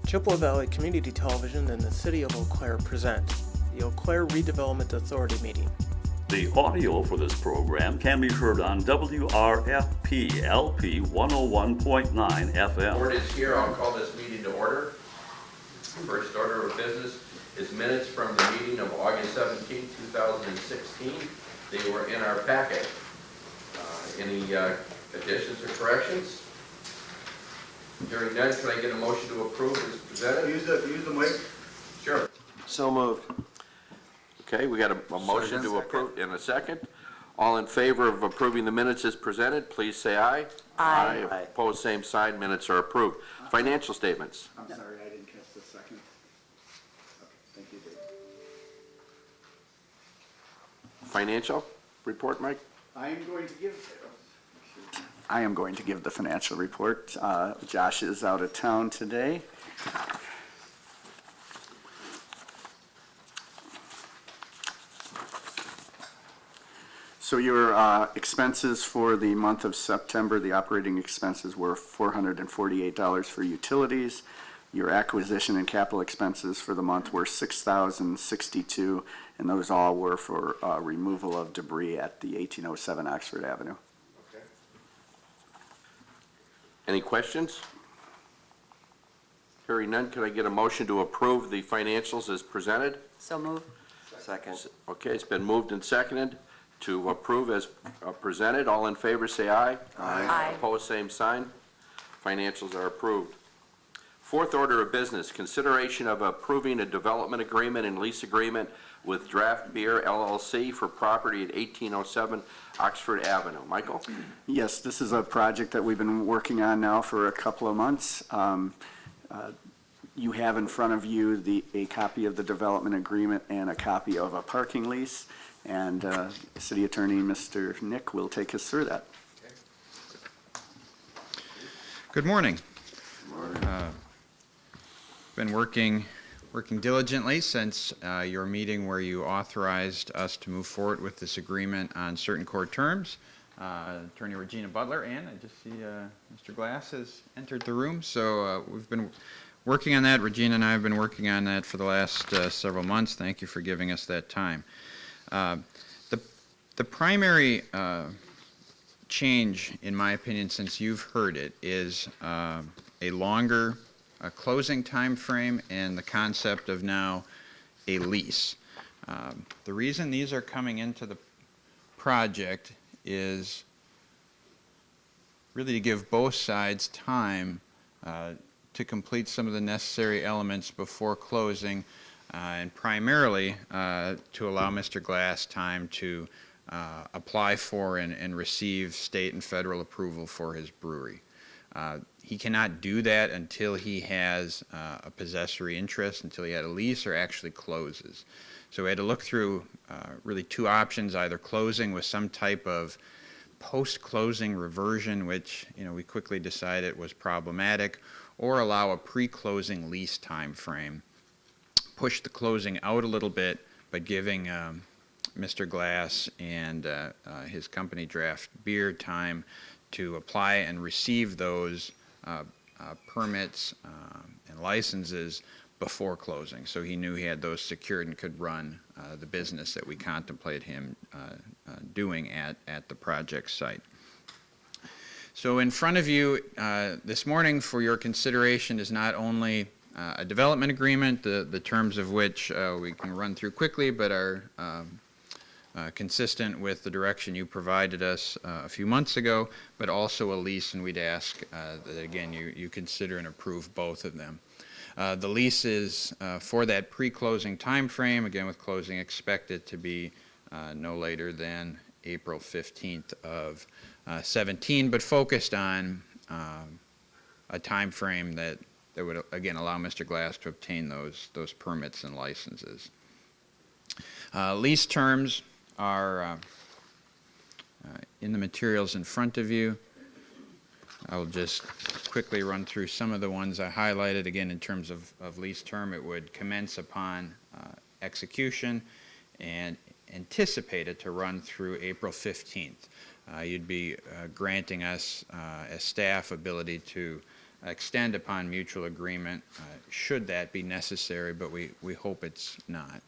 Chippewa Valley Community Television and the City of Eau Claire present the Eau Claire Redevelopment Authority meeting. The audio for this program can be heard on WRFP LP 101.9 FM. Board is here. I'll call this meeting to order. First order of business is minutes from the meeting of August 17, 2016. They were in our packet. Any additions or corrections? Hearing none, can I get a motion to approve as presented? Use the mic. Sure. So moved. Okay, we got a motion to approve in a second. All in favor of approving the minutes as presented, please say aye. Aye. Aye. Opposed, same sign. Minutes are approved. Financial statements. I'm sorry, I didn't catch the second. Okay, thank you, Dave. Financial report, Mike? I am going to give the financial report. Josh is out of town today. So your expenses for the month of September, the operating expenses were $448 for utilities. Your acquisition and capital expenses for the month were $6,062, and those all were for removal of debris at the 1807 Oxford Avenue. Okay. Any questions? Hearing none, can I get a motion to approve the financials as presented? So moved. Second. Okay, it's been moved and seconded to approve as presented. All in favor say aye. Aye. Opposed, same sign. Financials are approved. Fourth order of business, consideration of approving a development agreement and lease agreement with Draft Beer LLC for property at 1807 Oxford Avenue. Michael? Yes, this is a project that we've been working on now for a couple of months. You have in front of you a copy of the development agreement and a copy of a parking lease, and City Attorney Mr. Nick will take us through that. Okay. Good morning. Been working diligently since your meeting where you authorized us to move forward with this agreement on certain core terms. Attorney Regina Butler, and I just see Mr. Glass has entered the room. So we've been working on that. Regina and I have been working on that for the last several months. Thank you for giving us that time. The primary change, in my opinion, since you've heard it, is a longer closing time frame and the concept of now a lease. The reason these are coming into the project is really to give both sides time to complete some of the necessary elements before closing, and primarily to allow Mr. Glass time to apply for and receive state and federal approval for his brewery. He cannot do that until he has a possessory interest, until he had a lease or actually closes. So we had to look through really two options, either closing with some type of post-closing reversion, which we quickly decided was problematic, or allow a pre-closing lease time frame. Push the closing out a little bit, but giving Mr. Glass and his company Draft Beer time to apply and receive those permits and licenses before closing. So he knew he had those secured and could run the business that we contemplate him doing at the project site. So in front of you this morning for your consideration is not only a development agreement, the terms of which we can run through quickly, but are consistent with the direction you provided us a few months ago, but also a lease, and we'd ask that, again, you consider and approve both of them. The lease is for that pre-closing time frame, again with closing expected to be no later than April 15th of 17, but focused on a time frame that would, again, allow Mr. Glass to obtain those permits and licenses. Lease terms are in the materials in front of you. I'll just quickly run through some of the ones I highlighted. Again, in terms of lease term, it would commence upon execution and anticipated to run through April 15th. You'd be granting us as staff ability to extend upon mutual agreement, should that be necessary, but we hope it's not.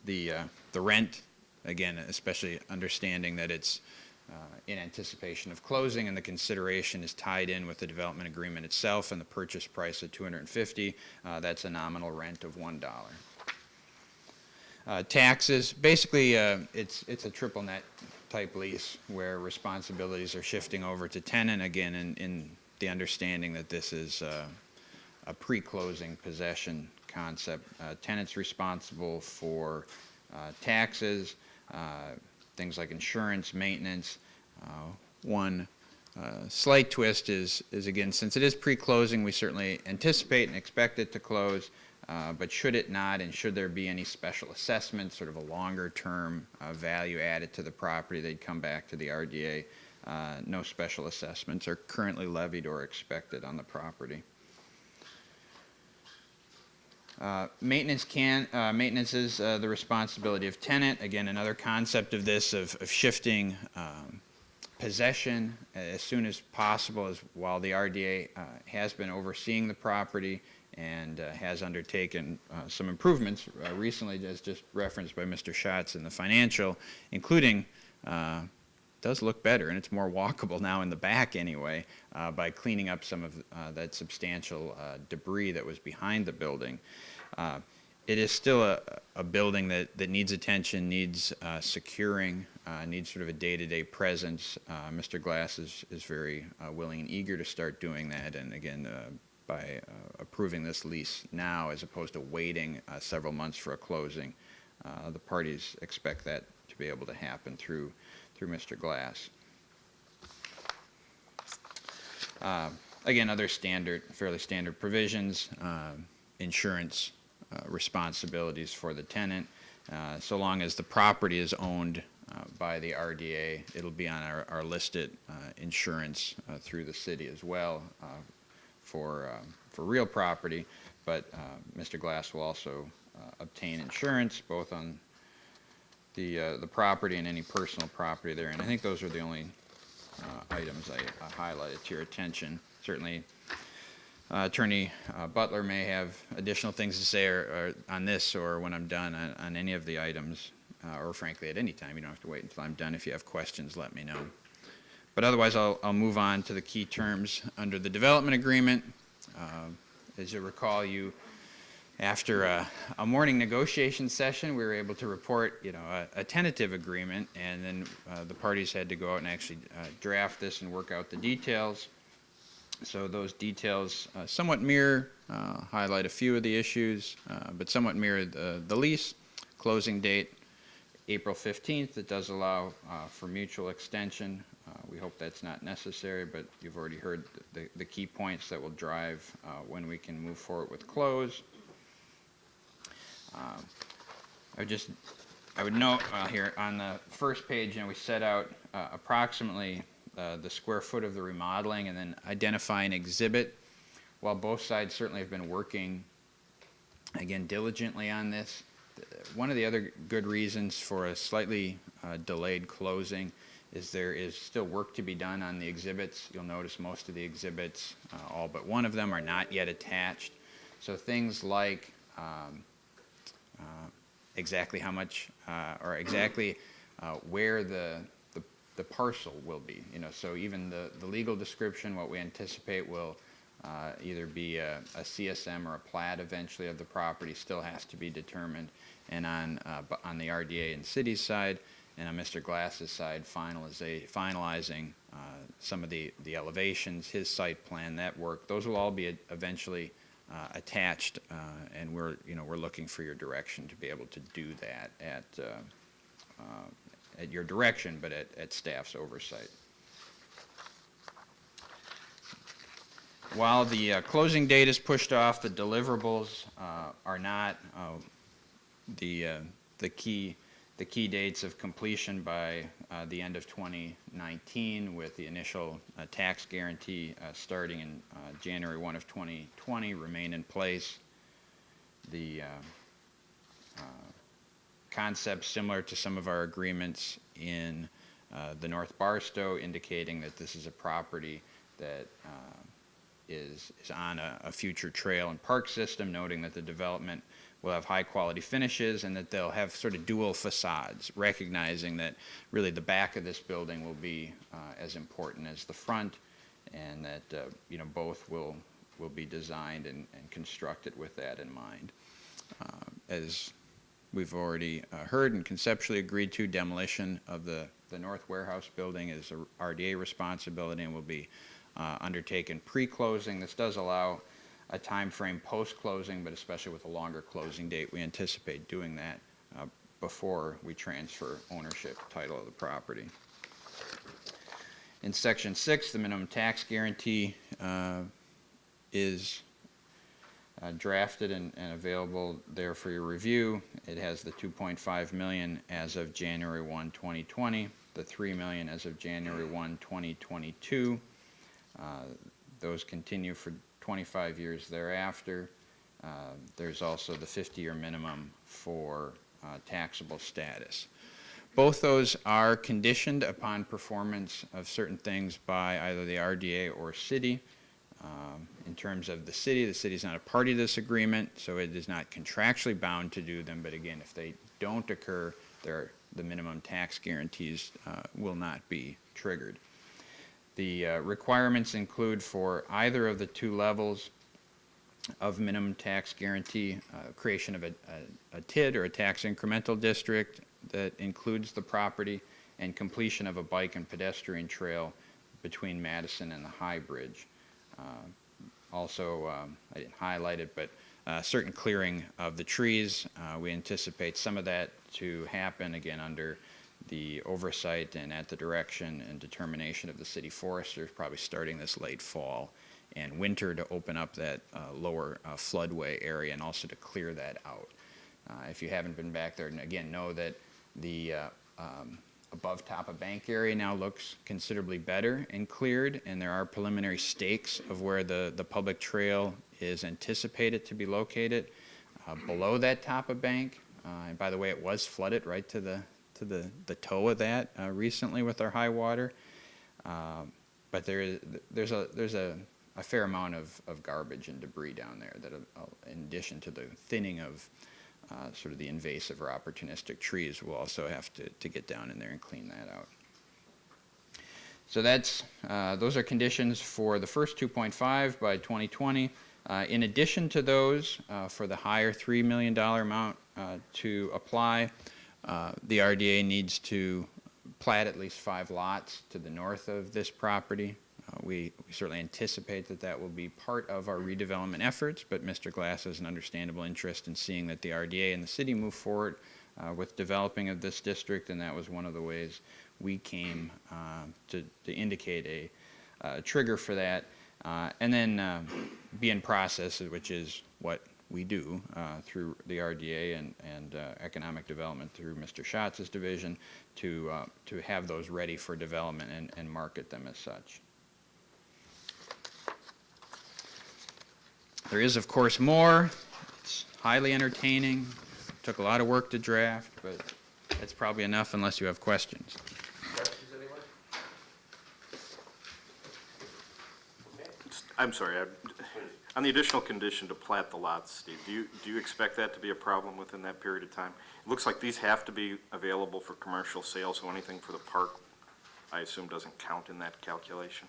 The rent, again, especially understanding that it's in anticipation of closing, and the consideration is tied in with the development agreement itself and the purchase price of $250. That's a nominal rent of $1. Taxes, basically, it's a triple net type lease where responsibilities are shifting over to tenant, again, in the understanding that this is a pre-closing possession concept. Tenant's responsible for taxes, things like insurance, maintenance. One slight twist is again, since it is pre-closing, we certainly anticipate and expect it to close, but should it not, and should there be any special assessments, sort of a longer-term value added to the property, they'd come back to the RDA. No special assessments are currently levied or expected on the property. Maintenance is the responsibility of tenant. Again, another concept of this of shifting possession as soon as possible, as while the RDA has been overseeing the property and has undertaken some improvements recently, as just referenced by Mr. Schatz in the financial, including does look better, and it's more walkable now in the back anyway, by cleaning up some of that substantial debris that was behind the building. It is still a building that needs attention, needs securing, needs sort of a day-to-day presence. Mr. Glass is very willing and eager to start doing that, and again, by approving this lease now as opposed to waiting several months for a closing, the parties expect that to be able to happen through Mr. Glass. Again, other fairly standard provisions, insurance responsibilities for the tenant. So long as the property is owned by the RDA, it'll be on our listed insurance through the city as well for real property, but Mr. Glass will also obtain insurance both on the property and any personal property there. And I think those are the only items I highlighted to your attention. Certainly, Attorney Butler may have additional things to say or on this, or when I'm done on any of the items, or frankly at any time. You don't have to wait until I'm done. If you have questions, let me know. But otherwise, I'll move on to the key terms under the development agreement. As you recall, after a morning negotiation session, we were able to report, a tentative agreement, and then the parties had to go out and actually draft this and work out the details. So those details somewhat mirror, highlight a few of the issues, but somewhat mirror the lease. Closing date, April 15th. It does allow for mutual extension. We hope that's not necessary, but you've already heard the key points that will drive when we can move forward with close. I would note here on the first page, we set out approximately the square foot of the remodeling and then identify an exhibit. While both sides certainly have been working, again, diligently on this, one of the other good reasons for a slightly delayed closing is there is still work to be done on the exhibits. You'll notice most of the exhibits, all but one of them, are not yet attached. So things like exactly how much or exactly where the parcel will be. So even the legal description, what we anticipate will either be a CSM or a plat eventually of the property, still has to be determined. And on the RDA and city's side, and on Mr. Glass's side, finalizing some of the elevations, his site plan, that work, those will all be eventually attached, and we're looking for your direction to be able to do that at your direction, but at staff's oversight. While the closing date is pushed off, the deliverables are not. The key dates of completion by the end of 2019, with the initial tax guarantee starting in January 1 of 2020, remain in place. The concepts similar to some of our agreements in the North Barstow, indicating that this is a property that is on a future trail and park system, noting that the development will have high-quality finishes and that they'll have sort of dual facades, recognizing that really the back of this building will be as important as the front, and that both will be designed and constructed with that in mind. As we've already heard and conceptually agreed to, demolition of the North Warehouse building is a RDA responsibility and will be undertaken pre-closing. This does allow a time frame post-closing, but especially with a longer closing date, we anticipate doing that before we transfer ownership title of the property. In Section 6, the minimum tax guarantee is drafted and available there for your review. It has the $2.5 million as of January 1, 2020, the $3 million as of January 1, 2022. Those continue for 25 years thereafter. There's also the 50-year minimum for taxable status. Both those are conditioned upon performance of certain things by either the RDA or city. In terms of the city is not a party to this agreement, so it is not contractually bound to do them, but again, if they don't occur, the minimum tax guarantees will not be triggered. The requirements include for either of the two levels of minimum tax guarantee, creation of a TID or a tax incremental district that includes the property, and completion of a bike and pedestrian trail between Madison and the High Bridge. Also, I didn't highlight it, but certain clearing of the trees. We anticipate some of that to happen, again, under the oversight and at the direction and determination of the city foresters, probably starting this late fall and winter, to open up that lower floodway area and also to clear that out. If you haven't been back there, and again, know that the above top of bank area now looks considerably better and cleared, and there are preliminary stakes of where the public trail is anticipated to be located below that top of bank. And by the way, it was flooded right to the toe of that recently with our high water. But there's a fair amount of garbage and debris down there that, in addition to the thinning of sort of the invasive or opportunistic trees, we'll also have to get down in there and clean that out. So those are conditions for the first 2.5 by 2020. In addition to those, for the higher $3 million amount to apply, the RDA needs to plat at least 5 lots to the north of this property. We certainly anticipate that will be part of our redevelopment efforts, but Mr. Glass has an understandable interest in seeing that the RDA and the city move forward with developing of this district, and that was one of the ways we came to indicate a trigger for that. And then be in process, which is what we do through the RDA and economic development through Mr. Schatz's division, to have those ready for development and market them as such. There is, of course, more. It's highly entertaining. Took a lot of work to draft, but that's probably enough unless you have questions. Questions, anyone? I'm sorry, on the additional condition to plat the lots, Steve, do you expect that to be a problem within that period of time? It looks like these have to be available for commercial sale, so anything for the park, I assume, doesn't count in that calculation?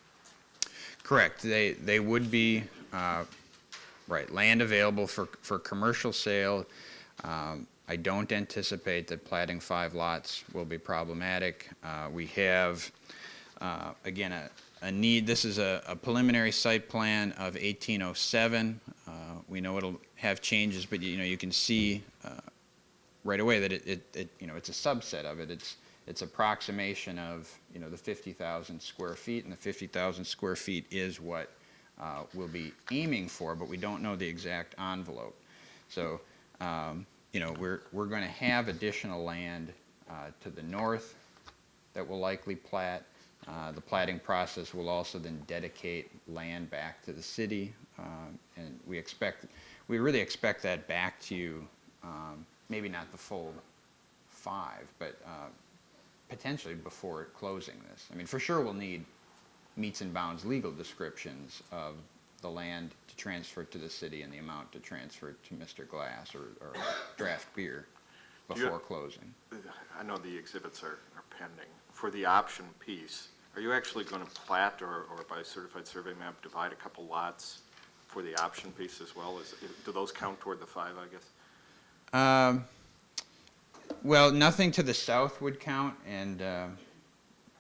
Correct. They would be right, land available for commercial sale. I don't anticipate that platting 5 lots will be problematic. We have, again, a need. This is a preliminary site plan of 1807. We know it'll have changes, but you can see right away that it's a subset of it. It's approximation of the 50,000 square feet, and the 50,000 square feet is what we'll be aiming for, but we don't know the exact envelope. So we're going to have additional land to the north that will likely plat. The platting process will also then dedicate land back to the city, and we really expect that back to you, maybe not the full 5, but potentially before closing this. I mean, for sure we'll need meets and bounds legal descriptions of the land to transfer to the city and the amount to transfer to Mr. Glass or draft beer Do you- before closing. I know the exhibits are pending. For the option piece, are you actually going to plat or by certified survey map divide a couple lots for the option piece as well? Do those count toward the 5, I guess? Well, nothing to the south would count, and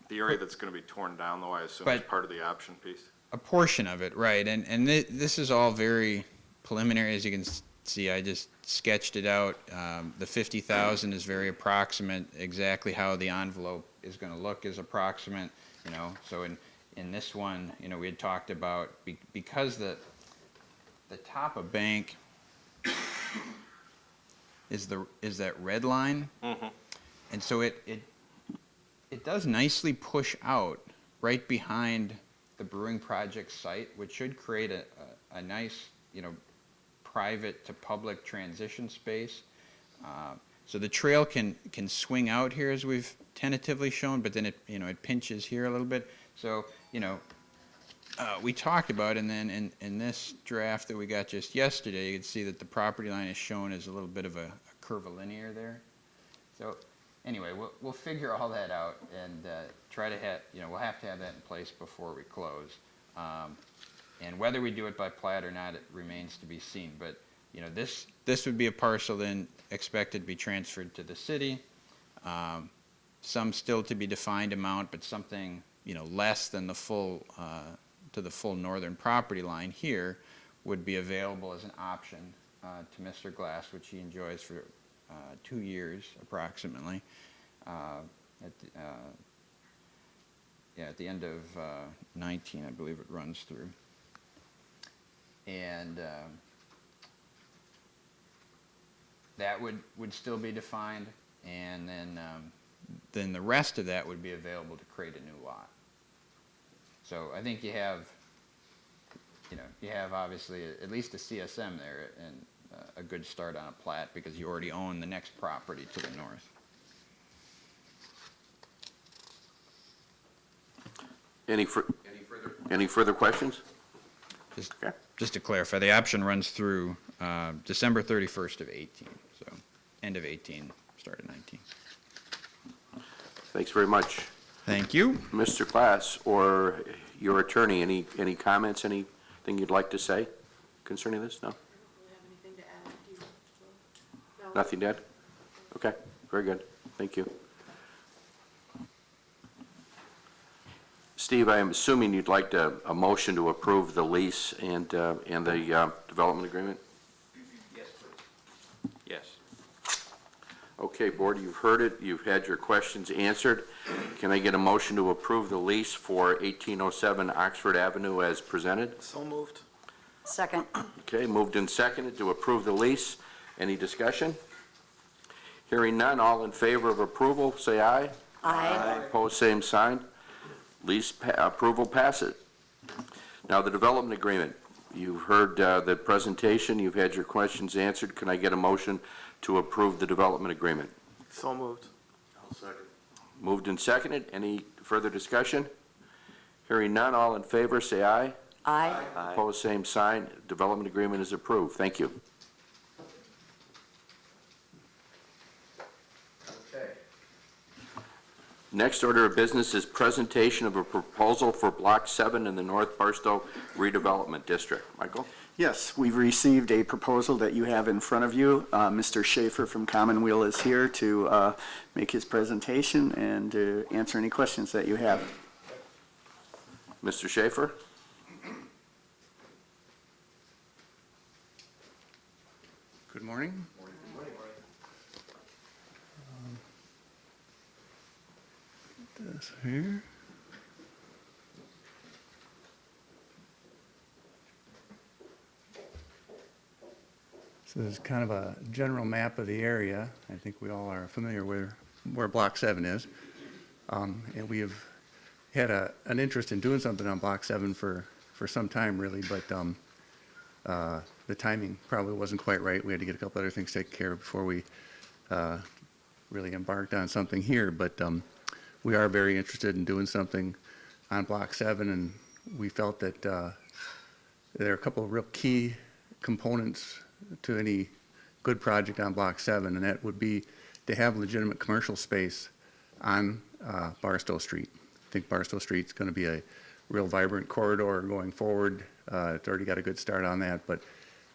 The area that's going to be torn down, though, I assume is But- part of the option piece? a portion of it, right? And this is all very preliminary, as you can see. I just sketched it out. The 50,000 is very approximate. Exactly how the envelope is going to look is approximate. You know, so in this one, you know, we had talked about because the top of bank is that red line, and so it does nicely push out right behind the brewing project site, which should create a nice, you know, private to public transition space. So the trail can swing out here as we've tentatively shown, but then it pinches here a little bit. So, you know, we talked about, and then in this draft that we got just yesterday, you can see that the property line is shown as a little bit of a curvilinear there. So anyway, we'll figure all that out and try to have, you know, we'll have to have that in place before we close. And whether we do it by plat or not, it remains to be seen. But, you know, this would be a parcel then expected to be transferred to the city. Some still to be defined amount, but something, you know, less than the full, to the full northern property line here would be available as an option to Mr. Glass, which he enjoys for 2 years approximately. At the end of 19, I believe it runs through. And that would still be defined, and then the rest of that would be available to create a new lot. So I think you have obviously at least a CSM there and a good start on a plat because you already own the next property to the north. Any further questions? Okay. Just to clarify, the option runs through December 31st of 18, so end of 18, start of 19. Thanks very much. Thank you. Mr. Glass, or your attorney, any comments, anything you'd like to say concerning this? No? I don't really have anything to add. Do you? No. Nothing to add? Okay, very good. Thank you. Steve, I am assuming you'd like a motion to approve the lease and the development agreement? Yes, please. Yes. Okay, Board, you've heard it. You've had your questions answered. Can I get a motion to approve the lease for 1807 Oxford Avenue as presented? So moved. Second. Okay, moved and seconded to approve the lease. Any discussion? Hearing none, all in favor of approval, say aye. Aye. Opposed, same sign. Lease approval passes. Now, the development agreement. You've heard the presentation. You've had your questions answered. Can I get a motion to approve the development agreement? So moved. I'll second. Moved and seconded. Any further discussion? Hearing none, all in favor, say aye. Aye. Opposed, same sign. Development agreement is approved. Thank you. Okay. Next order of business is presentation of a proposal for Block 7 in the North Barstow Redevelopment District. Michael? Yes, we've received a proposal that you have in front of you. Mr. Schaefer from Commonweal is here to make his presentation and to answer any questions that you have. Mr. Schaefer? Good morning. This here. So this is kind of a general map of the area. I think we all are familiar with where Block 7 is. And we have had an interest in doing something on Block 7 for some time, really, but the timing probably wasn't quite right. We had to get a couple other things taken care of before we really embarked on something here. But we are very interested in doing something on Block 7, and we felt that there are a couple of real key components to any good project on Block 7, and that would be to have legitimate commercial space on Barstow Street. I think Barstow Street's going to be a real vibrant corridor going forward. It's already got a good start on that, but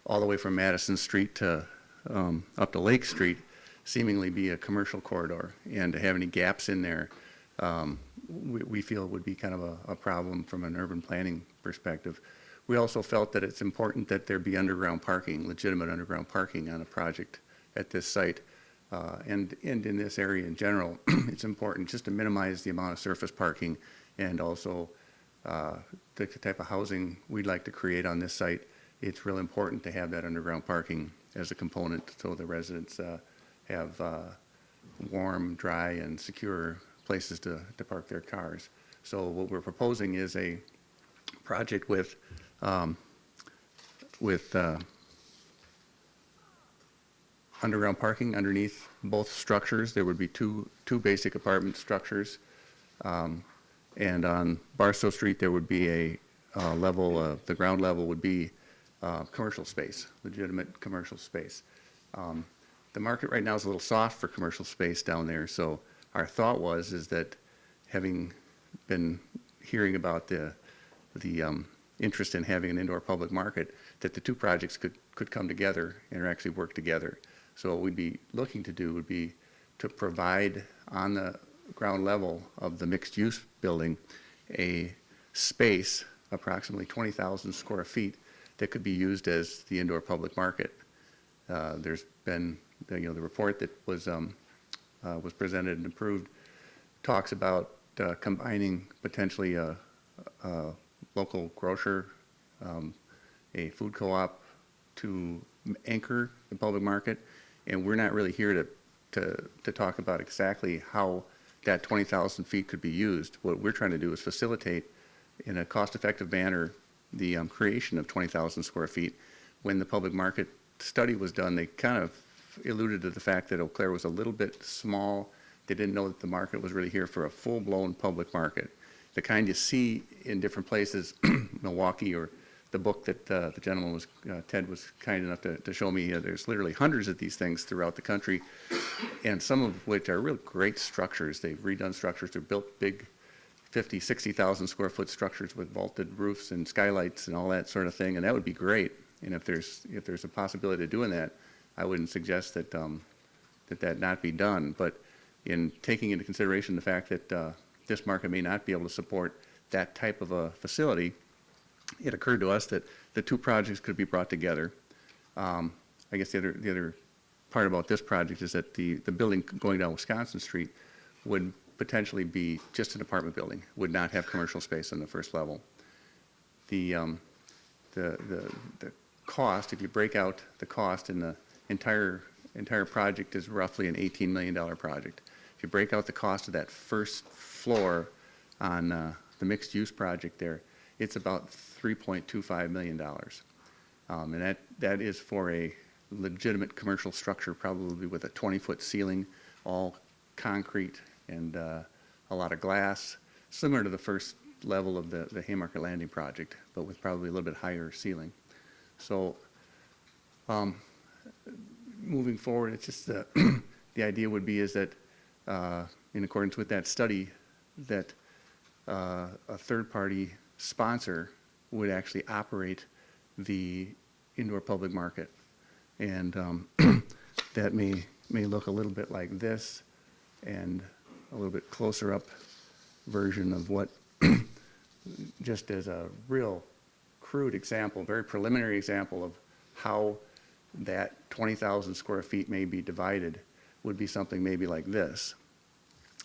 all the way from Madison Street to up to Lake Street seemingly be a commercial corridor, and to have any gaps in there we feel would be kind of a problem from an urban planning perspective. We also felt that it's important that there be underground parking, legitimate underground parking on a project at this site. And in this area in general, it's important just to minimize the amount of surface parking, and also the type of housing we'd like to create on this site. It's real important to have that underground parking as a component so the residents have warm, dry, and secure places to park their cars. So what we're proposing is a project with underground parking underneath both structures. There would be two basic apartment structures, and on Barstow Street there would be a level. The ground level would be commercial space, legitimate commercial space. The market right now is a little soft for commercial space down there, so our thought is that, having been hearing about the interest in having an indoor public market, that the two projects could come together and actually work together. So what we'd be looking to do would be to provide on the ground level of the mixed-use building a space, approximately 20,000 square feet, that could be used as the indoor public market. There's been, the report that was presented and approved talks about combining potentially a local grocer, a food co-op to anchor the public market, and we're not really here to talk about exactly how that 20,000 feet could be used. What we're trying to do is facilitate in a cost-effective manner the creation of 20,000 square feet. When the public market study was done, they kind of alluded to the fact that Eau Claire was a little bit small. They didn't know that the market was really here for a full-blown public market, the kind you see in different places, Milwaukee, or the book that the gentleman Ted was kind enough to show me. There's literally hundreds of these things throughout the country, and some of which are real great structures. They've redone structures. They're built big 50, 60,000 square foot structures with vaulted roofs and skylights and all that sort of thing, and that would be great. And if there's a possibility of doing that, I wouldn't suggest that that not be done. But in taking into consideration the fact that this market may not be able to support that type of a facility, it occurred to us that the two projects could be brought together. I guess the other part about this project is that the building going down Wisconsin Street would potentially be just an apartment building, would not have commercial space on the first level. The cost, if you break out the cost in the entire project, is roughly an $18 million project. If you break out the cost of that first floor on the mixed-use project there, it's about $3.25 million. And that is for a legitimate commercial structure, probably with a 20-foot ceiling, all concrete and a lot of glass, similar to the first level of the Haymarket Landing project, but with probably a little bit higher ceiling. So moving forward, it's just the idea would be is that in accordance with that study, that a third-party sponsor would actually operate the indoor public market, and that may look a little bit like this, and a little bit closer up version of what, just as a real crude example, very preliminary example of how that 20,000 square feet may be divided, would be something maybe like this.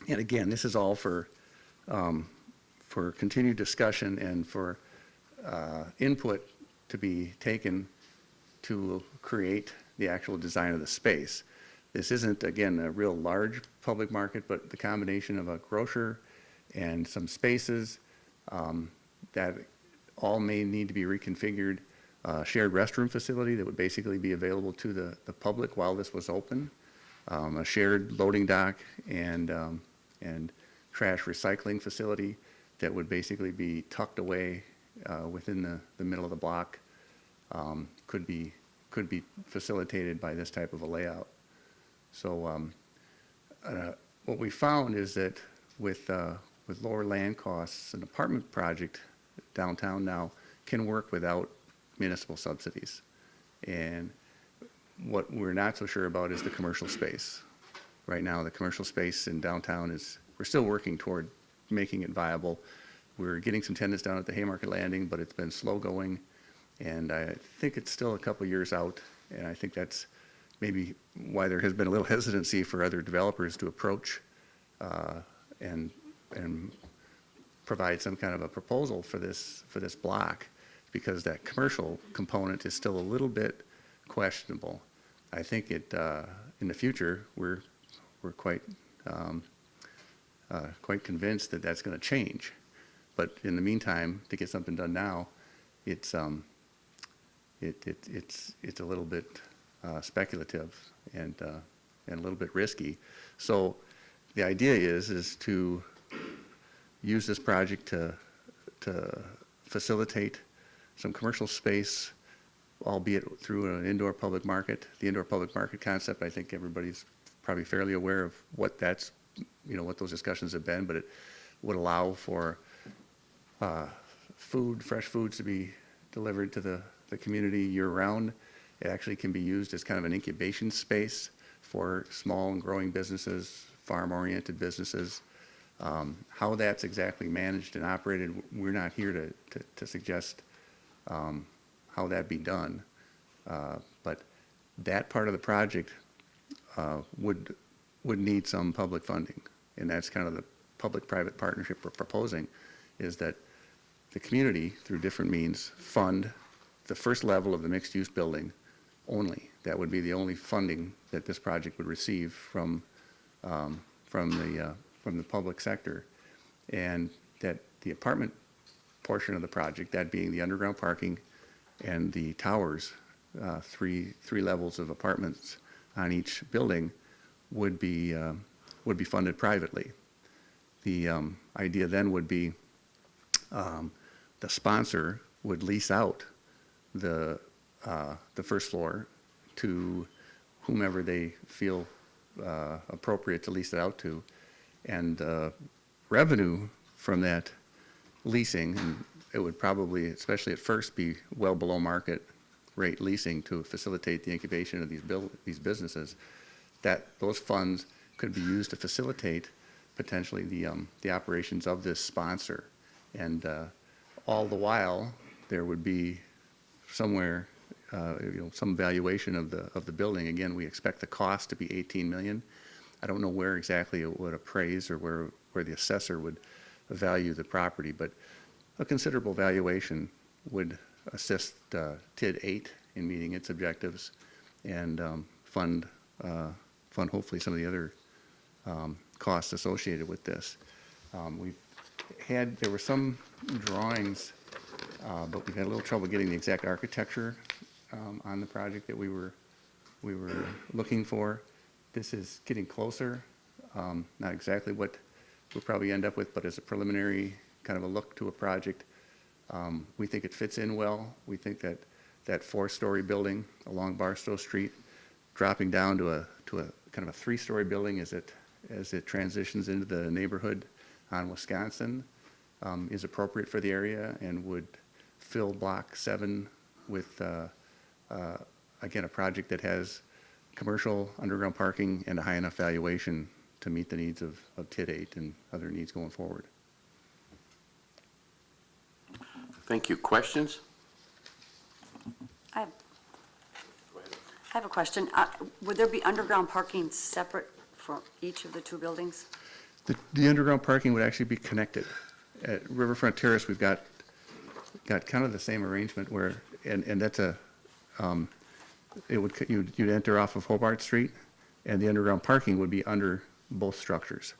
And again, this is all for continued discussion and for input to be taken to create the actual design of the space. This isn't, again, a real large public market, but the combination of a grocer and some spaces that all may need to be reconfigured, shared restroom facility that would basically be available to the public while this was open, a shared loading dock and trash recycling facility that would basically be tucked away within the middle of the block, could be facilitated by this type of a layout. So what we found is that with lower land costs, an apartment project downtown now can work without municipal subsidies. And what we're not so sure about is the commercial space. Right now, the commercial space in downtown we're still working toward making it viable. We're getting some tenants down at the Haymarket Landing, but it's been slow going. And I think it's still a couple years out. And I think that's maybe why there has been a little hesitancy for other developers to approach and provide some kind of a proposal for this block, because that commercial component is still a little bit questionable. I think in the future we're quite convinced that that's going to change, but in the meantime, to get something done now, it's a little bit speculative and a little bit risky. So the idea is to use this project to facilitate some commercial space, albeit through an indoor public market. The indoor public market concept, I think everybody's probably fairly aware of what that's, what those discussions have been, but it would allow for fresh foods to be delivered to the community year-round. It actually can be used as kind of an incubation space for small and growing businesses, farm-oriented businesses. How that's exactly managed and operated, we're not here to suggest how that be done. But that part of the project would need some public funding. And that's kind of the public-private partnership we're proposing, is that the community, through different means, fund the first level of the mixed-use building only. That would be the only funding that this project would receive from the public sector. And that the apartment portion of the project, that being the underground parking and the towers, three levels of apartments on each building, would be funded privately. The idea then would be the sponsor would lease out the first floor to whomever they feel appropriate to lease it out to, and revenue from that leasing, and it would probably, especially at first, be well below market rate leasing to facilitate the incubation of these businesses, that those funds could be used to facilitate potentially the operations of this sponsor. And all the while, there would be somewhere, some valuation of the building. Again, we expect the cost to be $18 million. I don't know where exactly it would appraise or where the assessor would value the property, but a considerable valuation would assist TID 8 in meeting its objectives and fund hopefully some of the other costs associated with this. There were some drawings, but we've had a little trouble getting the exact architecture on the project that we were looking for. This is getting closer, not exactly what we'll probably end up with, but as a preliminary kind of a look to a project. We think it fits in well. We think that 4-story building along Barstow Street, dropping down to a kind of a 3-story building as it transitions into the neighborhood on Wisconsin, is appropriate for the area and would fill Block 7 with, again, a project that has commercial underground parking and a high enough valuation to meet the needs of TID 8 and other needs going forward. Thank you. Questions? I have a question. Would there be underground parking separate for each of the 2 buildings? The underground parking would actually be connected. At Riverfront Terrace, we've got kind of the same arrangement where, and that's you'd enter off of Hobart Street, and the underground parking would be under both structures.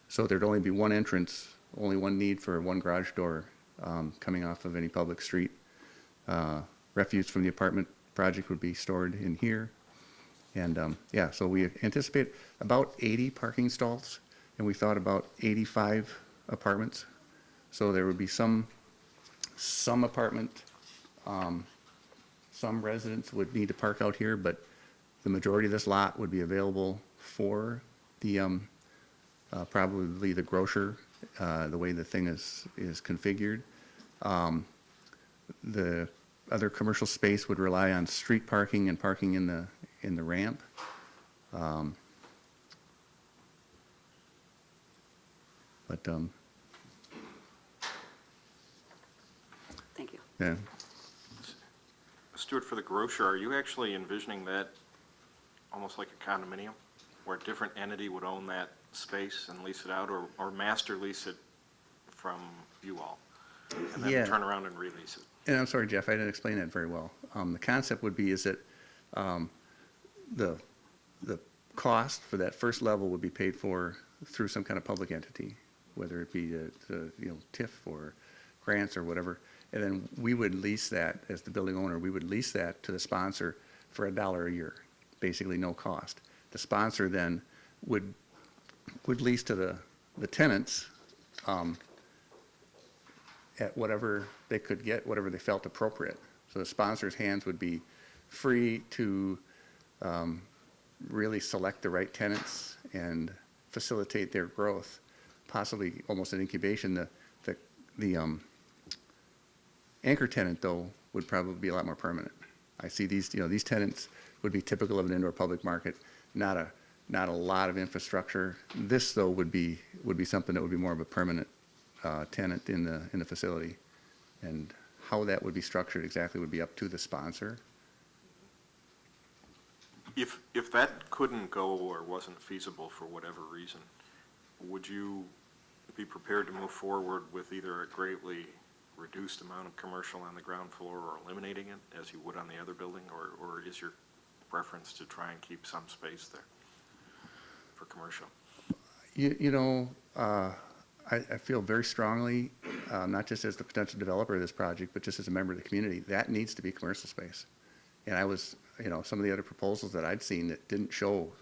So there'd only be one entrance, only one need for one garage door coming off of any public street. Refuse from the apartment project would be stored in here. And so we anticipate about 80 parking stalls and we thought about 85 apartments. So there would be some apartment, some residents would need to park out here, but the majority of this lot would be available for the, probably the grocer, the way the thing is configured. The other commercial space would rely on street parking and parking in the ramp. But, Thank you. yeah, Stuart, for the grocer, are you actually envisioning that almost like a condominium, where a different entity would own that space and lease it out, or master lease it from you all, and then Yeah. turn around and release it? and I'm sorry, Jeff, I didn't explain that very well. The concept would be is that the cost for that first level would be paid for through some kind of public entity, whether it be TIF or grants or whatever. And then we would lease that, as the building owner, we would lease that to the sponsor for $1 a year, basically no cost. The sponsor then would lease to the tenants at whatever they could get, whatever they felt appropriate. So the sponsor's hands would be free to really select the right tenants and facilitate their growth, possibly almost an incubation. The anchor tenant, though, would probably be a lot more permanent. I see these tenants would be typical of an indoor public market, not a lot of infrastructure. This, though, would be something that would be more of a permanent tenant in the facility. And how that would be structured exactly would be up to the sponsor. If that couldn't go or wasn't feasible for whatever reason, would you be prepared to move forward with either a greatly reduced amount of commercial on the ground floor or eliminating it as you would on the other building, or is your preference to try and keep some space there for commercial? I feel very strongly, not just as the potential developer of this project, but just as a member of the community, that needs to be commercial space. And I was, some of the other proposals that I'd seen that didn't show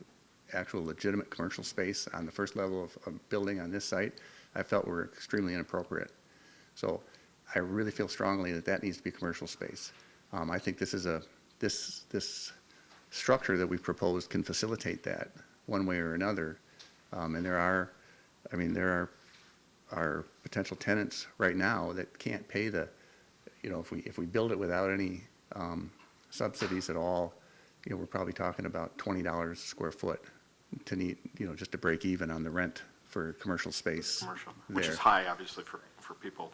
actual legitimate commercial space on the first level of building on this site, I felt were extremely inappropriate. So I really feel strongly that needs to be commercial space. I think this structure that we've proposed can facilitate that one way or another. And there are potential tenants right now that can't pay if we build it without any subsidies at all, we're probably talking about $20 a square foot to need, just to break even on the rent for commercial space. Commercial, which there. is high, obviously, for people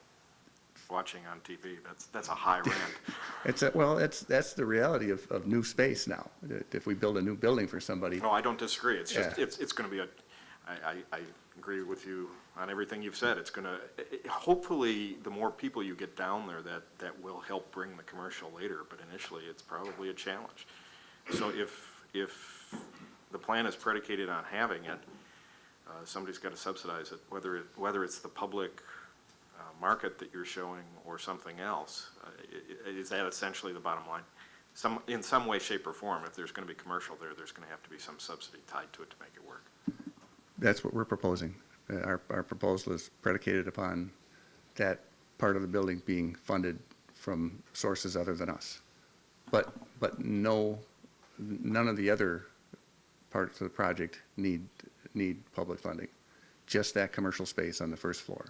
watching on TV. That's a high rent. That's the reality of new space now. If we build a new building for somebody. No, I don't disagree. It's just, Yeah. it's going to be I agree with you on everything you've said. It's going to, hopefully, the more people you get down there, that will help bring the commercial later, but initially, it's probably a challenge. So if the plan is predicated on having it, somebody's got to subsidize it, whether it's the public market that you're showing or something else. Is that essentially the bottom line? In some way, shape, or form, if there's going to be commercial there's going to have to be some subsidy tied to it to make it work. That's what we're proposing. Our proposal is predicated upon that part of the building being funded from sources other than us. But none of the other parts of the project need public funding. Just that commercial space on the first floor.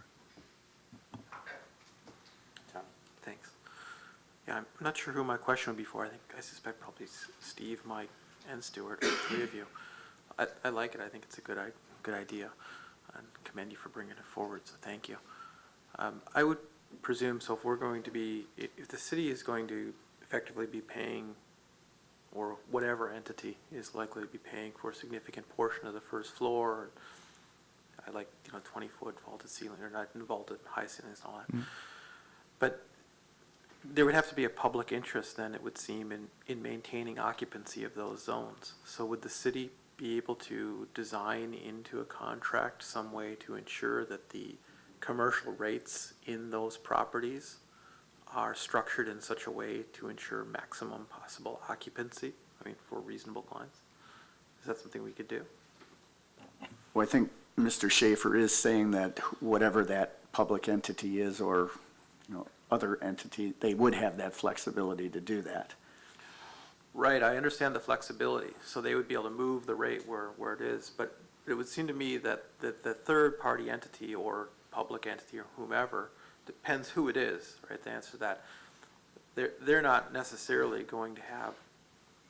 Thanks. Yeah, I'm not sure who my question would be for. I suspect probably Steve, Mike, and Stuart, the three of you. I like it. I think it's a good idea, and commend you for bringing it forward, so thank you. I would presume, so if the city is going to effectively be paying, or whatever entity is likely to be paying for a significant portion of the first floor, I like, 20-foot vaulted ceiling, or not vaulted, high ceilings and all that. But there would have to be a public interest then, it would seem, in maintaining occupancy of those zones. So would the city be able to design into a contract some way to ensure that the commercial rates in those properties are structured in such a way to ensure maximum possible occupancy, for reasonable clients? Is that something we could do? Well, I think Mr. Schaefer is saying that whatever that public entity is, or, other entity, they would have that flexibility to do that. Right, I understand the flexibility, so they would be able to move the rate where it is, but it would seem to me that the third-party entity or public entity or whomever, depends who it is, right, the answer to that, they're not necessarily going to have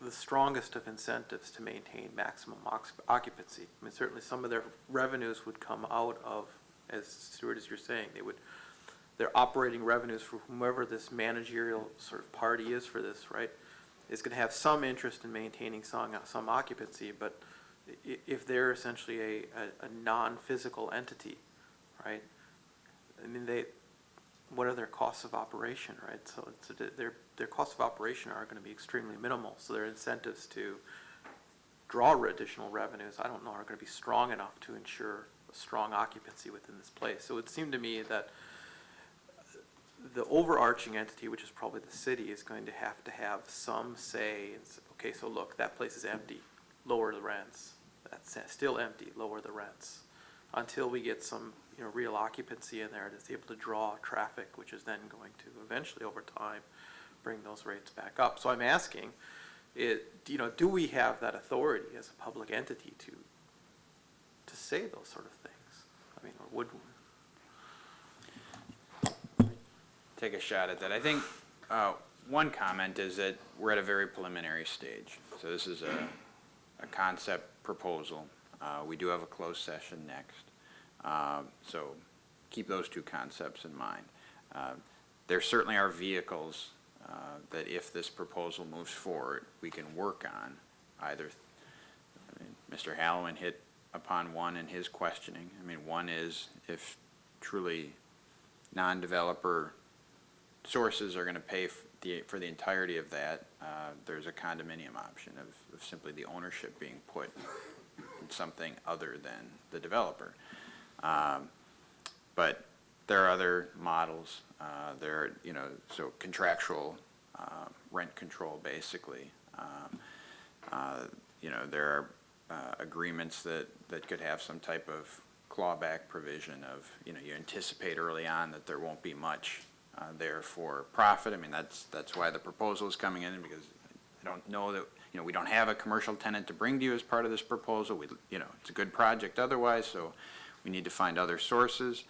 the strongest of incentives to maintain maximum occupancy. I mean, certainly some of their revenues would come out of, as Stuart, as you're saying, their operating revenues for whomever this managerial sort of party is for this, right, is going to have some interest in maintaining some occupancy, but if they're essentially a non-physical entity, right, I mean, what are their costs of operation, right? So their costs of operation are going to be extremely minimal, so their incentives to draw additional revenues, I don't know, are going to be strong enough to ensure a strong occupancy within this place. So it would seem to me that the overarching entity, which is probably the city, is going to have some say. Okay, so look, that place is empty, lower the rents. That's still empty, lower the rents, until we get some real occupancy in there that's able to draw traffic, which is then going to eventually, over time, bring those rates back up. So I'm asking, do we have that authority as a public entity to say those sort of things? I mean, or would we? Take a shot at that. I think one comment is that we're at a very preliminary stage. So this is a concept proposal. We do have a closed session next. So keep those two concepts in mind. There certainly are vehicles that if this proposal moves forward, we can work on. Either, Mr. Halloran hit upon one in his questioning. I mean, one is if truly non-developer sources are going to pay for the entirety of that, there's a condominium option of simply the ownership being put in something other than the developer. But there are other models. There are, so contractual rent control, basically. There are agreements that could have some type of clawback provision of, you anticipate early on that there won't be much there for profit. I mean, that's why the proposal is coming in, because I don't know that, we don't have a commercial tenant to bring to you as part of this proposal. It's a good project otherwise, so we need to find other sources.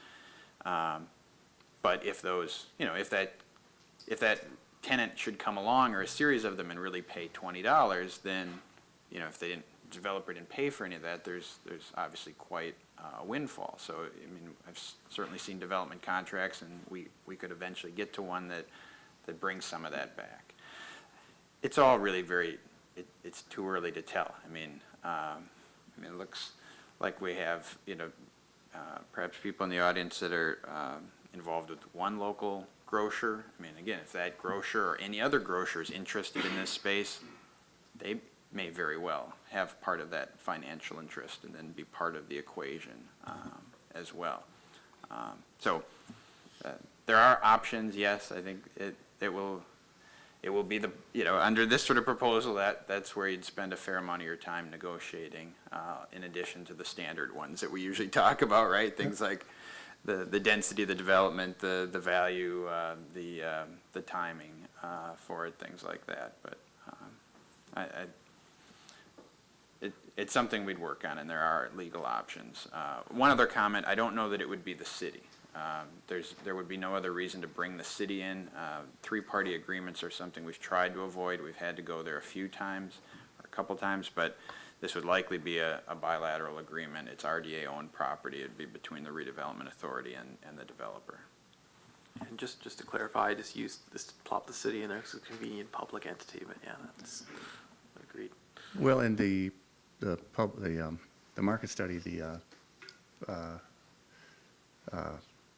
But if those, if that tenant should come along, or a series of them, and really pay $20, then, if the developer didn't pay for any of that, there's obviously quite a windfall. So, I mean, I've certainly seen development contracts, and we could eventually get to one that brings some of that back. It's all really it's too early to tell. I mean, it looks like we have, perhaps people in the audience that are involved with one local grocer. I mean, again, if that grocer or any other grocer is interested in this space, they may very well have part of that financial interest and then be part of the equation as well. So there are options, yes. I think it will be the, under this sort of proposal, that's where you'd spend a fair amount of your time negotiating, in addition to the standard ones that we usually talk about, right? Things like the density of the development, the value, the timing for it, things like that. But it's something we'd work on, and there are legal options. One other comment, I don't know that it would be the city. There would be no other reason to bring the city in. Three-party agreements are something we've tried to avoid. We've had to go there a few times, or a couple times, but this would likely be a bilateral agreement. It's RDA-owned property. It'd be between the Redevelopment Authority and the developer. And just to clarify, I just used this to plop the city in there as a convenient public entity, but yeah, that's agreed. Well, in the market study, the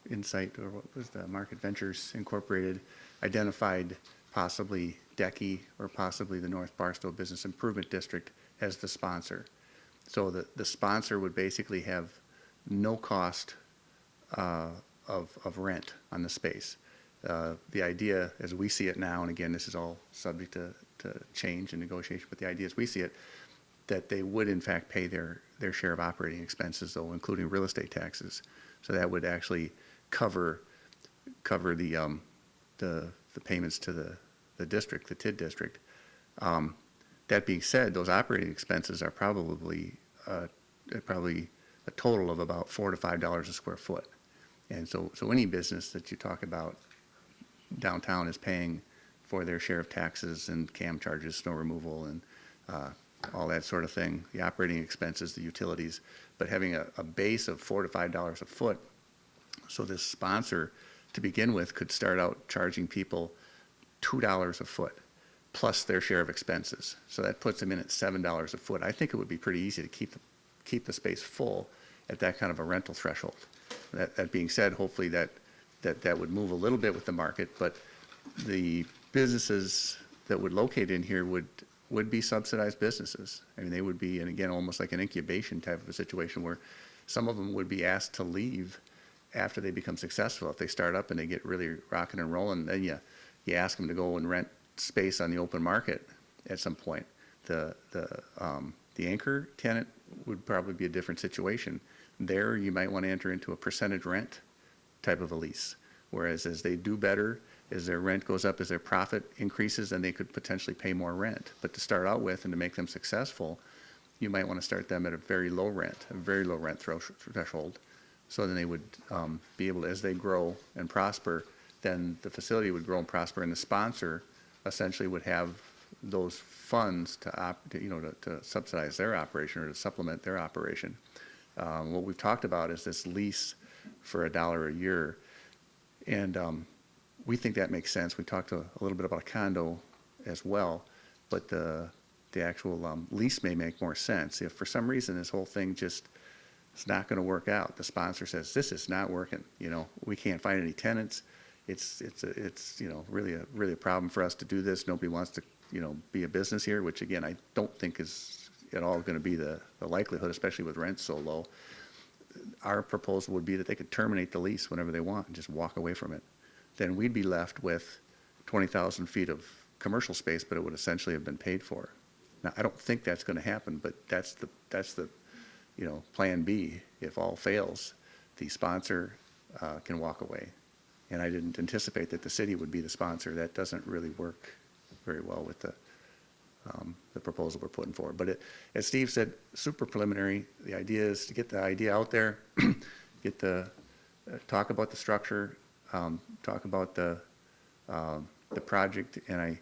Insight, or what was the Market Ventures Incorporated, identified possibly DECI or possibly the North Barstow Business Improvement District as the sponsor. So the sponsor would basically have no cost of rent on the space. The idea, as we see it now, and again, this is all subject to change and negotiation, but the idea as we see it, that they would in fact pay their share of operating expenses, though, including real estate taxes. So that would actually cover the payments to the district, the TID district. That being said, those operating expenses are probably a total of about $4 to $5 a square foot. And so any business that you talk about downtown is paying for their share of taxes and CAM charges, snow removal, and all that sort of thing, the operating expenses, the utilities, but having a base of $4 to $5 a foot. So this sponsor, to begin with, could start out charging people $2 a foot plus their share of expenses. So that puts them in at $7 a foot. I think it would be pretty easy to keep the space full at that kind of a rental threshold. That being said, hopefully that would move a little bit with the market, but the businesses that would locate in here would be subsidized businesses. I mean, they would be, and again, almost like an incubation type of a situation where some of them would be asked to leave after they become successful. If they start up and they get really rocking and rolling, then you ask them to go and rent space on the open market at some point. The anchor tenant would probably be a different situation. There, you might want to enter into a percentage rent type of a lease, whereas as they do better, as their rent goes up, as their profit increases, then they could potentially pay more rent. But to start out with and to make them successful, you might want to start them at a very low rent threshold. So then they would be able to, as they grow and prosper, then the facility would grow and prosper, and the sponsor essentially would have those funds to subsidize their operation or to supplement their operation. What we've talked about is this lease for $1 a year, and we think that makes sense. We talked a little bit about a condo as well, but the actual lease may make more sense. If for some reason this whole thing just is not going to work out, the sponsor says, this is not working, we can't find any tenants. It's really a problem for us to do this. Nobody wants to, be a business here, which again, I don't think is at all going to be the likelihood, especially with rents so low. Our proposal would be that they could terminate the lease whenever they want and just walk away from it. Then we'd be left with 20,000 feet of commercial space, but it would essentially have been paid for. Now, I don't think that's going to happen, but that's the plan B. If all fails, the sponsor can walk away. And I didn't anticipate that the city would be the sponsor. That doesn't really work very well with the proposal we're putting forward. But as Steve said, super preliminary. The idea is to get the idea out there, talk about the structure, talk about the project, and I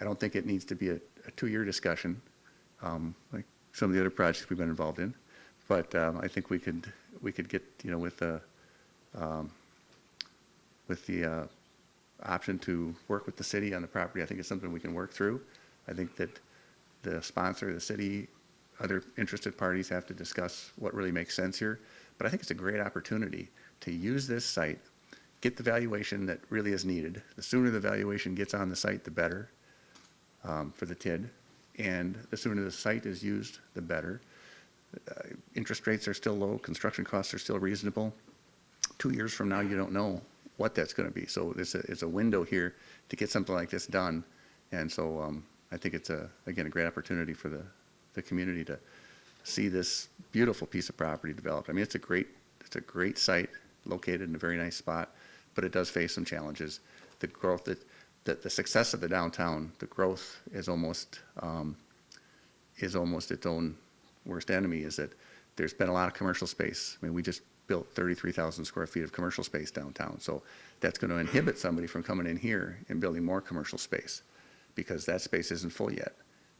don't think it needs to be a 2-year discussion like some of the other projects we've been involved in. But I think we could get with the option to work with the city on the property. I think it's something we can work through. I think that the sponsor, the city, other interested parties have to discuss what really makes sense here. But I think it's a great opportunity to use this site, get the valuation that really is needed. The sooner the valuation gets on the site, the better for the TID. And the sooner the site is used, the better. Interest rates are still low. Construction costs are still reasonable. 2 years from now, you don't know what that's going to be. So it's a window here to get something like this done. And so I think it's, again, a great opportunity for the community to see this beautiful piece of property developed. I mean, it's a great site located in a very nice spot, but it does face some challenges. The growth, the success of the downtown, the growth is almost its own worst enemy, is that there's been a lot of commercial space. I mean, we just built 33,000 square feet of commercial space downtown. So that's going to inhibit somebody from coming in here and building more commercial space because that space isn't full yet.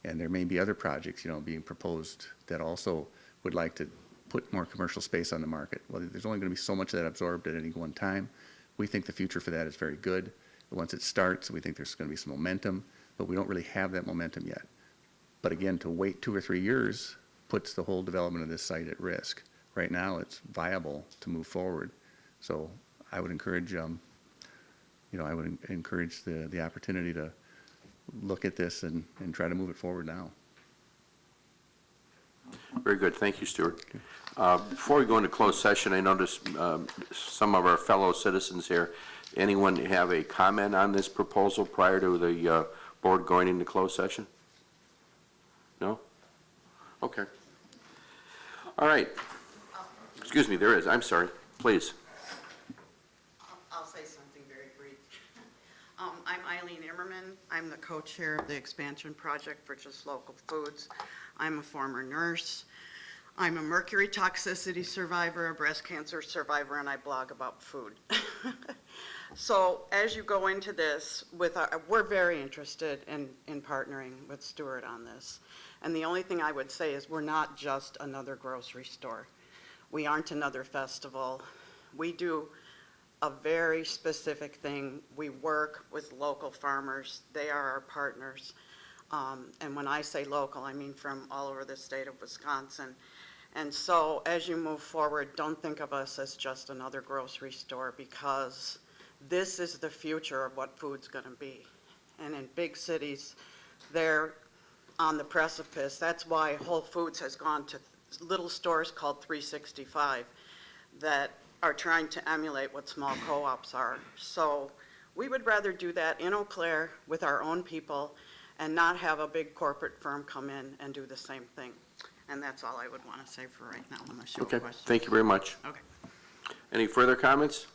And there may be other projects, being proposed that also would like to put more commercial space on the market. Well, there's only going to be so much of that absorbed at any one time. We think the future for that is very good. Once it starts, we think there's going to be some momentum, but we don't really have that momentum yet. But again, to wait 2 or 3 years puts the whole development of this site at risk. Right now, it's viable to move forward. So I would encourage, the opportunity to look at this and try to move it forward now. Very good. Thank you, Stuart. Before we go into closed session, I noticed some of our fellow citizens here. Anyone have a comment on this proposal prior to the board going into closed session? No? Okay. All right. Excuse me, there is, I'm sorry, please. I'll say something very brief. I'm Eileen Immerman. I'm the co-chair of the expansion project for Just Local Foods. I'm a former nurse. I'm a mercury toxicity survivor, a breast cancer survivor, and I blog about food. So as you go into this, we're very interested in partnering with Stewart on this. And the only thing I would say is we're not just another grocery store. We aren't another festival. We do a very specific thing. We work with local farmers. They are our partners. And when I say local, I mean from all over the state of Wisconsin. And so as you move forward, don't think of us as just another grocery store, because this is the future of what food's going to be. And in big cities, they're on the precipice. That's why Whole Foods has gone to little stores called 365 that are trying to emulate what small co-ops are. So we would rather do that in Eau Claire with our own people and not have a big corporate firm come in and do the same thing. And that's all I would want to say for right now, unless you have Okay, questions. thank you very much. Okay. Any further comments?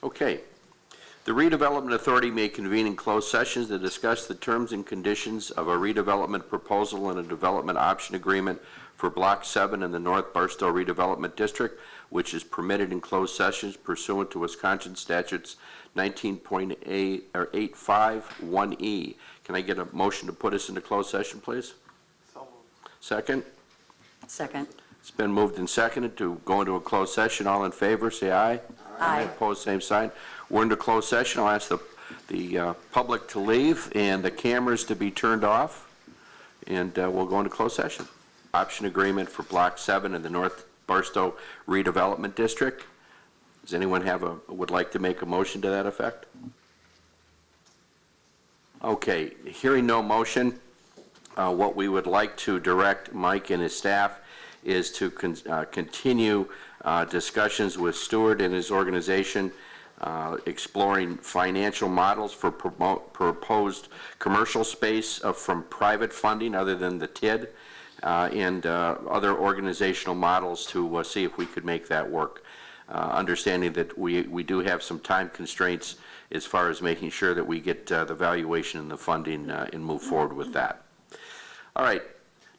Okay. The Redevelopment Authority may convene in closed sessions to discuss the terms and conditions of a redevelopment proposal and a development option agreement for Block 7 in the North Barstow Redevelopment District, which is permitted in closed sessions pursuant to Wisconsin Statutes 19.851E. Can I get a motion to put us into closed session, please? So moved. Second? Second. It's been moved and seconded to go into a closed session. All in favor, say aye. Aye. Opposed, same sign. We're into closed session. I'll ask the public to leave and the cameras to be turned off, and we'll go into closed session. Option agreement for Block 7 in the North Barstow Redevelopment District. Does anyone would like to make a motion to that effect? Okay, hearing no motion, what we would like to direct Mike and his staff is to continue discussions with Stewart and his organization, exploring financial models for proposed commercial space from private funding other than the TID, and other organizational models to see if we could make that work. Understanding that we do have some time constraints as far as making sure that we get the valuation and the funding and move forward with that. All right.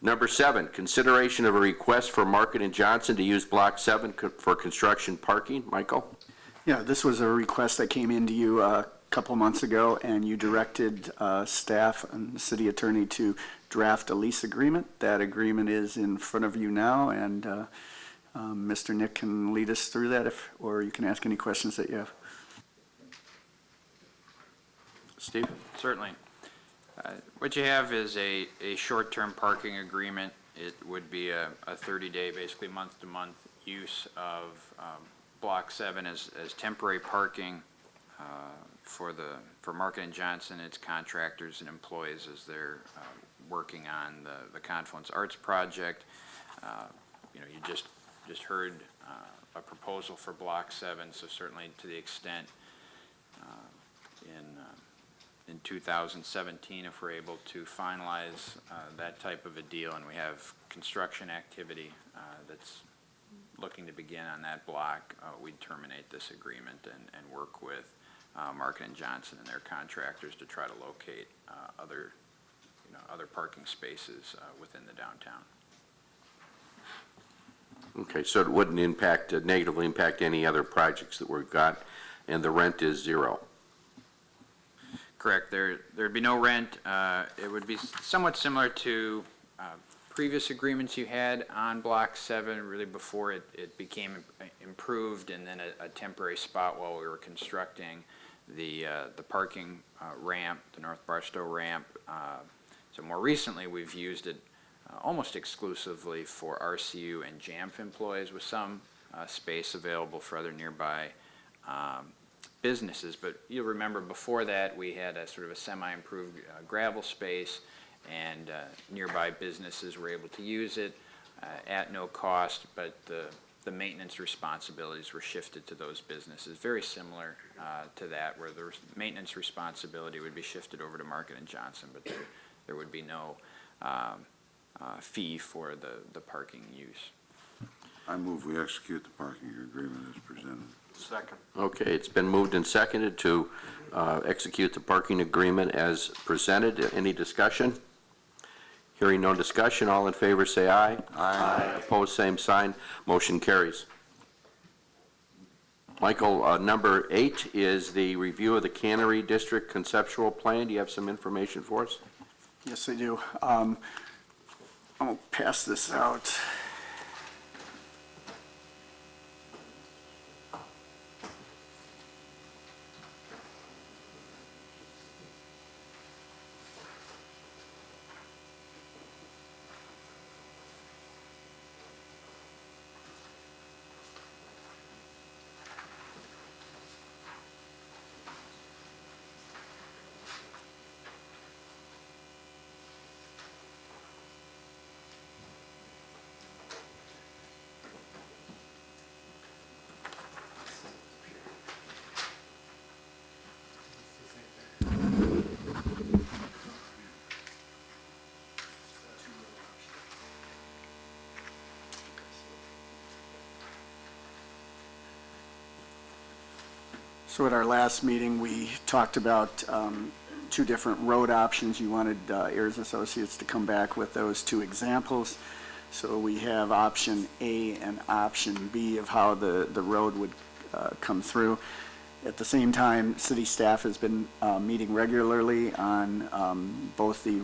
Number 7, consideration of a request for Market and Johnson to use Block 7 for construction parking. Michael? Yeah, this was a request that came into you a couple months ago, and you directed staff and the city attorney to draft a lease agreement. That agreement is in front of you now, and Mr. Nick can lead us through that, or you can ask any questions that you have. Steve? Certainly. What you have is a short-term parking agreement. It would be a 30-day, basically month-to-month use of Block 7 as temporary parking for Market and Johnson, its contractors and employees as they're working on the Confluence Arts project. You just heard a proposal for Block 7, so certainly to the extent in 2017, if we're able to finalize that type of a deal, and we have construction activity that's looking to begin on that block, we'd terminate this agreement and work with Market and Johnson and their contractors to try to locate other parking spaces within the downtown. Okay, so it wouldn't negatively impact any other projects that we've got, and the rent is 0. Correct. There'd be no rent. It would be somewhat similar to previous agreements you had on Block 7, really before it became improved, and then a temporary spot while we were constructing the parking ramp, the North Barstow ramp. So more recently, we've used it almost exclusively for RCU and JAMF employees, with some space available for other nearby businesses. But you'll remember before that we had a sort of a semi-improved gravel space, and nearby businesses were able to use it at no cost, but the maintenance responsibilities were shifted to those businesses. Very similar to that, where the maintenance responsibility would be shifted over to Market and Johnson, but there would be no fee for the parking use. I move we execute the parking agreement as presented. Second. Okay, it's been moved and seconded to execute the parking agreement as presented. Any discussion? Hearing no discussion, all in favor say aye. Aye. Opposed, same sign. Motion carries. Michael, number 8 is the review of the Cannery District Conceptual Plan. Do you have some information for us? Yes, I do. I'll pass this out. So at our last meeting, we talked about 2 different road options. You wanted Ayers Associates to come back with those 2 examples. So we have option A and option B of how the road would come through. At the same time, city staff has been meeting regularly on both the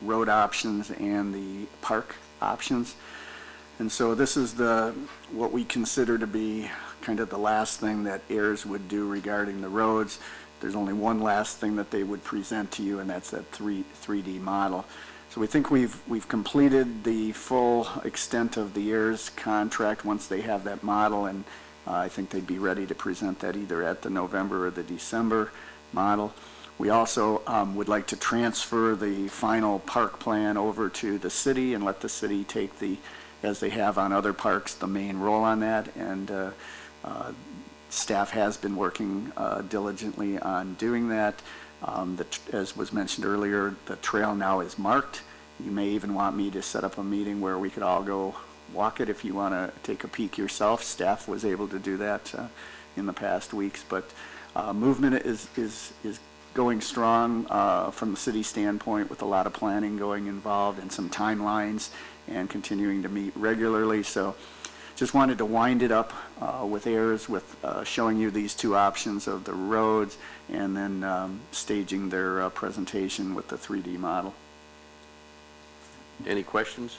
road options and the park options. And so this is what we consider to be kind of the last thing that Ayers would do regarding the roads. There's only one last thing that they would present to you, and that's that 3D model. So we think we've completed the full extent of the Ayers contract once they have that model, and I think they'd be ready to present that either at the November or the December model. We also would like to transfer the final park plan over to the city and let the city take as they have on other parks, the main role on that. And staff has been working diligently on doing that. As was mentioned earlier, the trail now is marked. You may even want me to set up a meeting where we could all go walk it if you want to take a peek yourself. Staff was able to do that in the past weeks, but movement is going strong from the city standpoint, with a lot of planning going involved and some timelines, and continuing to meet regularly. So just wanted to wind it up with Ayers, with showing you these 2 options of the roads, and then staging their presentation with the 3D model. Any questions?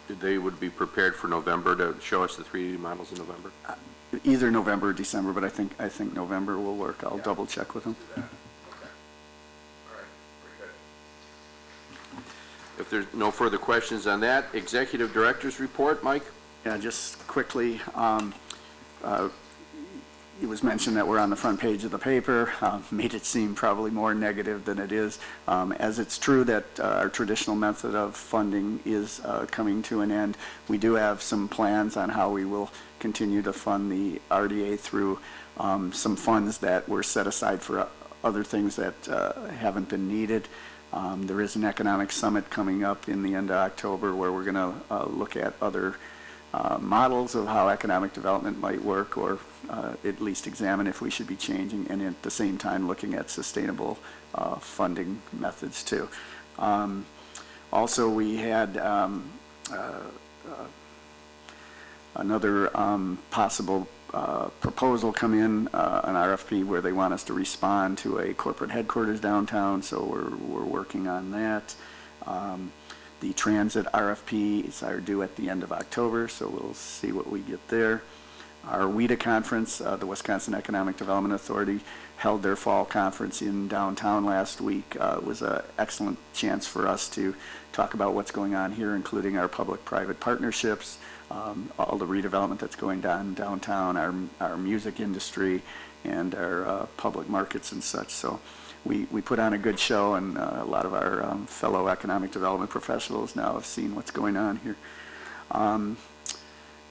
They would be prepared for November to show us the 3D models in November? Either November or December, but I think November will work. I'll double check with them. If there's no further questions on that, Executive Director's report, Mike? Yeah, just quickly, it was mentioned that we're on the front page of the paper, made it seem probably more negative than it is, as it's true that our traditional method of funding is coming to an end. We do have some plans on how we will continue to fund the RDA through some funds that were set aside for other things that haven't been needed. There is an economic summit coming up in the end of October where we're going to look at other models of how economic development might work, or at least examine if we should be changing, and at the same time looking at sustainable funding methods too. Also, we had another possible proposal come in, an RFP, where they want us to respond to a corporate headquarters downtown, so we're working on that. The transit RFPs are due at the end of October, so we'll see what we get there. Our WEDA conference, the Wisconsin Economic Development Authority, held their fall conference in downtown last week. It was an excellent chance for us to talk about what's going on here, including our public-private partnerships, all the redevelopment that's going on downtown, our music industry, and our public markets and such. So we put on a good show, and a lot of our fellow economic development professionals now have seen what's going on here.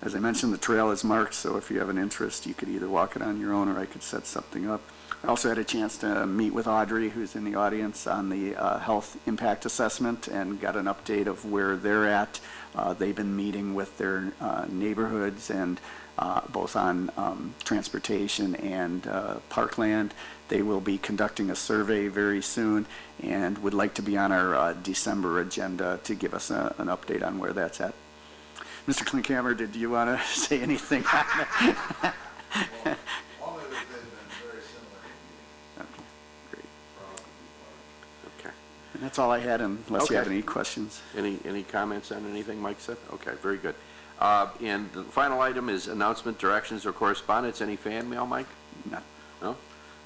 As I mentioned, the trail is marked, so if you have an interest, you could either walk it on your own or I could set something up. I also had a chance to meet with Audrey, who's in the audience, on the health impact assessment and got an update of where they're at. They've been meeting with their neighborhoods and both on transportation and parkland. They will be conducting a survey very soon and would like to be on our December agenda to give us an update on where that's at. Mr. Klinkhammer, did you want to say anything on that? All of it has been very similar to me. Okay, great. Okay. And that's all I had, unless you have Okay. any questions. Any comments on anything Mike said? Okay, very good. And the final item is announcement, directions, or correspondence. Any fan mail, Mike? None. No?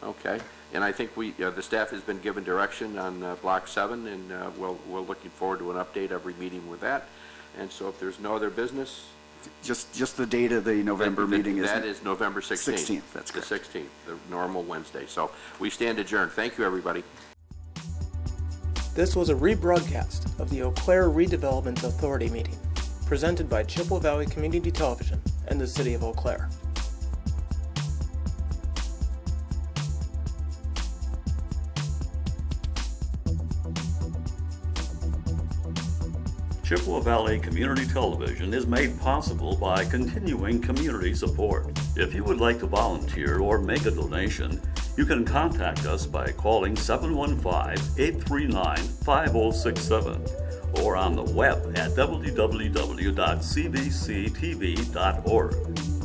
Okay. And I think the staff has been given direction on Block 7, and we're looking forward to an update every meeting with that. And so if there's no other business... Just the date of the November meeting is... That is November 16th. 16th, that's correct. The 16th, the normal Wednesday. So we stand adjourned. Thank you, everybody. This was a rebroadcast of the Eau Claire Redevelopment Authority meeting, presented by Chippewa Valley Community Television and the City of Eau Claire. Chippewa Valley Community Television is made possible by continuing community support. If you would like to volunteer or make a donation, you can contact us by calling 715-839-5067 or on the web at www.cbctv.org.